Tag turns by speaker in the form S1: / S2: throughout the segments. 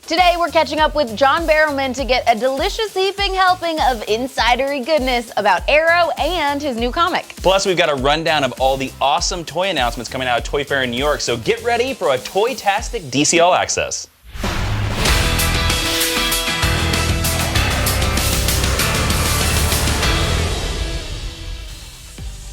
S1: Today, we're catching up with John Barrowman to get a delicious heaping helping of insidery goodness about Arrow and his new comic.
S2: Plus, we've got a rundown of all the awesome toy announcements coming out of Toy Fair in New York, so get ready for a toy-tastic DC All Access.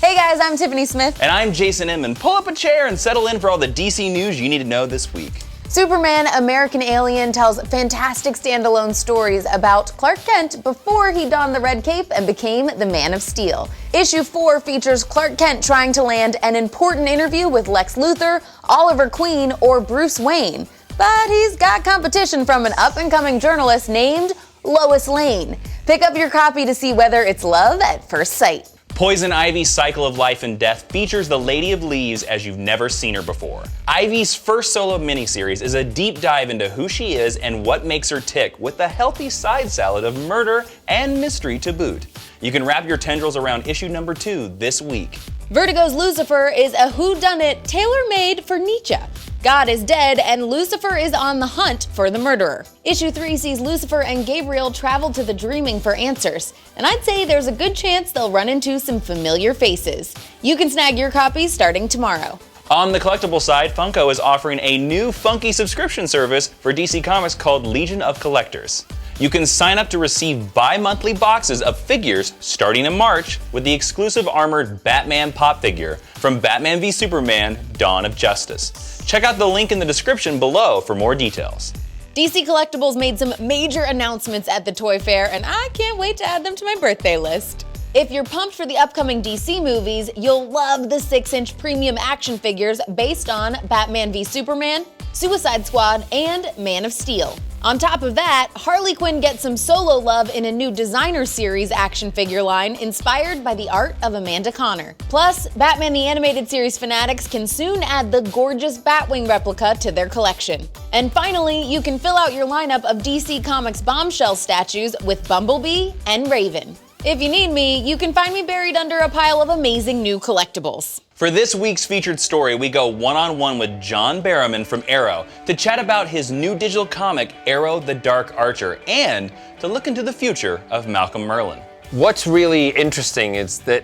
S1: Hey guys, I'm Tiffany Smith.
S2: And I'm Jason Inman. Pull up a chair and settle in for all the DC news you need to know this week.
S1: Superman American Alien tells fantastic standalone stories about Clark Kent before he donned the red cape and became the Man of Steel. Issue 4 features Clark Kent trying to land an important interview with Lex Luthor, Oliver Queen, or Bruce Wayne. But he's got competition from an up-and-coming journalist named Lois Lane. Pick up your copy to see whether it's love at first sight.
S2: Poison Ivy's Cycle of Life and Death features the Lady of Leaves as you've never seen her before. Ivy's first solo miniseries is a deep dive into who she is and what makes her tick, with a healthy side salad of murder and mystery to boot. You can wrap your tendrils around issue number 2 this week.
S1: Vertigo's Lucifer is a whodunit tailor-made for Nietzsche. God is dead, and Lucifer is on the hunt for the murderer. Issue 3 sees Lucifer and Gabriel travel to the Dreaming for answers, and I'd say there's a good chance they'll run into some familiar faces. You can snag your copy starting tomorrow.
S2: On the collectible side, Funko is offering a new funky subscription service for DC Comics called Legion of Collectors. You can sign up to receive bi-monthly boxes of figures starting in March with the exclusive armored Batman pop figure from Batman v Superman: Dawn of Justice. Check out the link in the description below for more details.
S1: DC Collectibles made some major announcements at the Toy Fair, and I can't wait to add them to my birthday list. If you're pumped for the upcoming DC movies, you'll love the 6-inch premium action figures based on Batman v Superman, Suicide Squad, and Man of Steel. On top of that, Harley Quinn gets some solo love in a new designer series action figure line inspired by the art of Amanda Conner. Plus, Batman the Animated Series fanatics can soon add the gorgeous Batwing replica to their collection. And finally, you can fill out your lineup of DC Comics bombshell statues with Bumblebee and Raven. If you need me, you can find me buried under a pile of amazing new collectibles.
S2: For this week's featured story, we go one-on-one with John Barrowman from Arrow to chat about his new digital comic, Arrow the Dark Archer, and to look into the future of Malcolm Merlyn.
S3: What's really interesting is that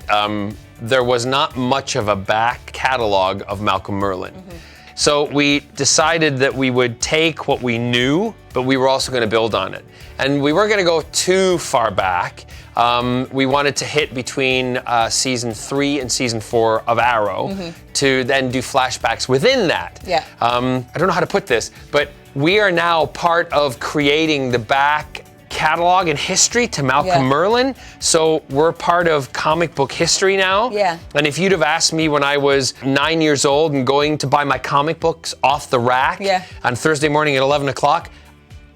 S3: there was not much of a back catalog of Malcolm Merlyn. So we decided that we would take what we knew, but we were also going to build on it. And we weren't going to go too far back. We wanted to hit between season 3 and season 4 of Arrow to then do flashbacks within that.
S1: Yeah.
S3: I don't know how to put this, but we are now part of creating the back catalog and history to Malcolm Merlyn. So we're part of comic book history now.
S1: Yeah.
S3: And if you'd have asked me when I was 9 years old and going to buy my comic books off the rack on Thursday morning at 11 o'clock,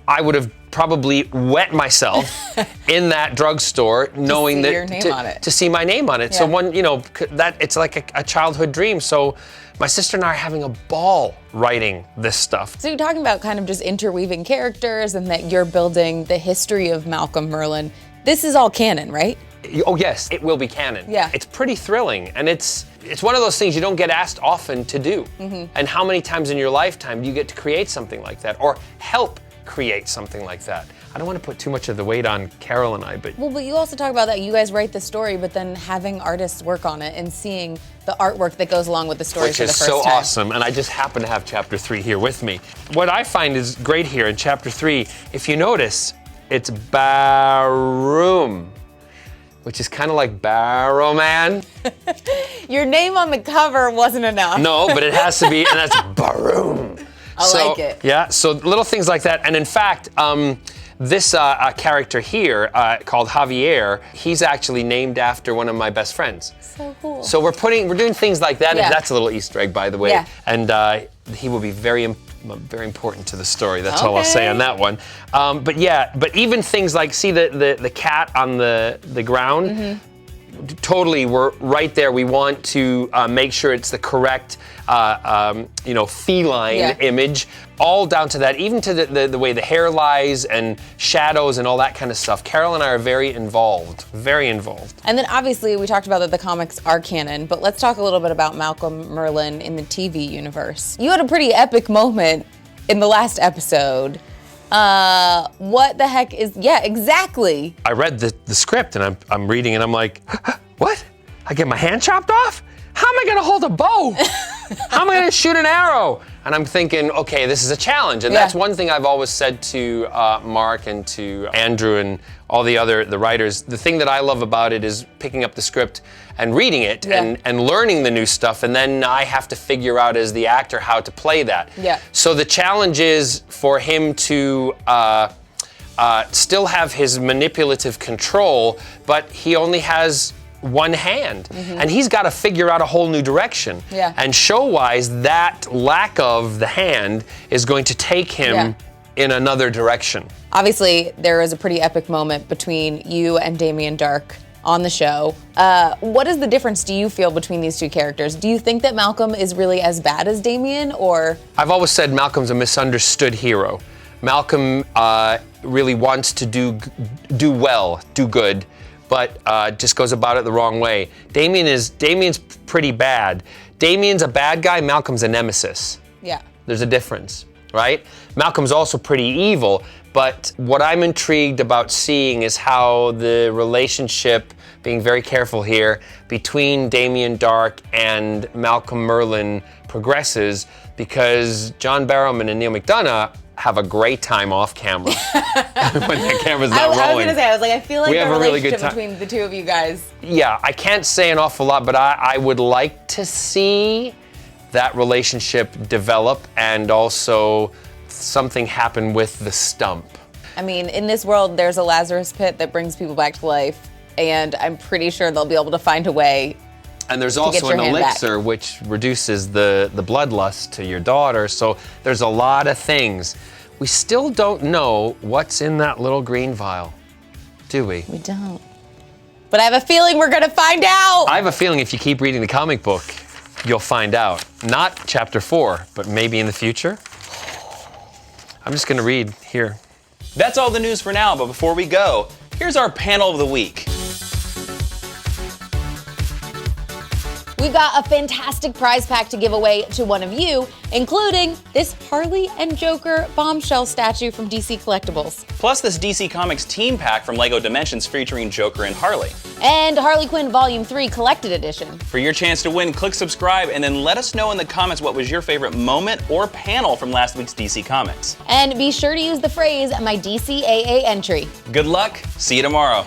S3: I would have probably wet myself in that drugstore knowing that
S1: your name on it.
S3: To see my name on it. So one, that it's like a childhood dream. So my sister and I are having a ball writing this stuff.
S1: So you're talking about kind of just interweaving characters and that you're building the history of Malcolm Merlyn. This is all canon, right?
S3: Oh yes, it will be canon.
S1: Yeah.
S3: It's pretty thrilling, and it's one of those things you don't get asked often to do. And how many times in your lifetime do you get to create something like that or help create something like that? I don't want to put too much of the weight on Carol and I, but...
S1: Well, but you also talk about that you guys write the story, but then having artists work on it and seeing the artwork that goes along with the story for the first time.
S3: Which is so awesome, and I just happen to have chapter 3 here with me. What I find is great here in chapter 3, if you notice, it's Barroom, which is kind of like Barrowman.
S1: Your name on the cover wasn't enough.
S3: No, but it has to be, and that's Barroom.
S1: I like it.
S3: Yeah, so little things like that. And in fact, this character here called Javier, he's actually named after one of my best friends.
S1: So cool.
S3: So we're doing things like that. And that's a little Easter egg, by the way.
S1: Yeah.
S3: And he will be very important to important. That's all I'll say on that one. But even things like, see the cat on the ground? Totally, we're right there. We want to make sure it's the correct, feline image, all down to that, even to the way the hair lies and shadows and all that kind of stuff. Carol and I are very involved.
S1: And then obviously we talked about that the comics are canon, but let's talk a little bit about Malcolm Merlyn in the TV universe. You had a pretty epic moment in the last episode. What the heck is, yeah, exactly.
S3: I read the script and I'm reading and I'm like, what? I get my hand chopped off? How am I gonna hold a bow? How am I gonna shoot an arrow? And I'm thinking, okay, this is a challenge. And that's one thing I've always said to Mark and to Andrew and all the writers. The thing that I love about it is picking up the script and reading it and learning the new stuff. And then I have to figure out as the actor how to play that.
S1: Yeah.
S3: So the challenge is for him to still have his manipulative control, but he only has one hand, and he's got to figure out a whole new direction.
S1: Yeah.
S3: And show-wise, that lack of the hand is going to take him in another direction.
S1: Obviously, there is a pretty epic moment between you and Damien Darhk on the show. What is the difference do you feel between these two characters? Do you think that Malcolm is really as bad as Damien, or?
S3: I've always said Malcolm's a misunderstood hero. Malcolm really wants to do well, do good, but just goes about it the wrong way. Damien's pretty bad. Damien's a bad guy, Malcolm's a nemesis.
S1: Yeah.
S3: There's a difference, right? Malcolm's also pretty evil, but what I'm intrigued about seeing is how the relationship, being very careful here, between Damien Darhk and Malcolm Merlyn progresses, because John Barrowman and Neil McDonough have a great time off camera when the camera's not rolling.
S1: I was gonna say, I feel like
S3: We
S1: the
S3: have a really good
S1: relationship
S3: time.
S1: between the two of you guys.
S3: Yeah, I can't say an awful lot, but I would like to see that relationship develop and also something happen with the stump.
S1: I mean, in this world, there's a Lazarus pit that brings people back to life, and I'm pretty sure they'll be able to find a way.
S3: And there's also an elixir which reduces the bloodlust to your daughter, so there's a lot of things. We still don't know what's in that little green vial, do we?
S1: We don't. But I have a feeling we're gonna find out!
S3: I have a feeling if you keep reading the comic book, you'll find out. Not chapter 4, but maybe in the future. I'm just gonna read here.
S2: That's all the news for now, but before we go, here's our panel of the week.
S1: We've got a fantastic prize pack to give away to one of you, including this Harley and Joker bombshell statue from DC Collectibles.
S2: Plus this DC Comics team pack from LEGO Dimensions featuring Joker and Harley.
S1: And Harley Quinn Volume 3 Collected Edition.
S2: For your chance to win, click subscribe and then let us know in the comments what was your favorite moment or panel from last week's DC Comics.
S1: And be sure to use the phrase, my DCAA entry.
S2: Good luck, see you tomorrow.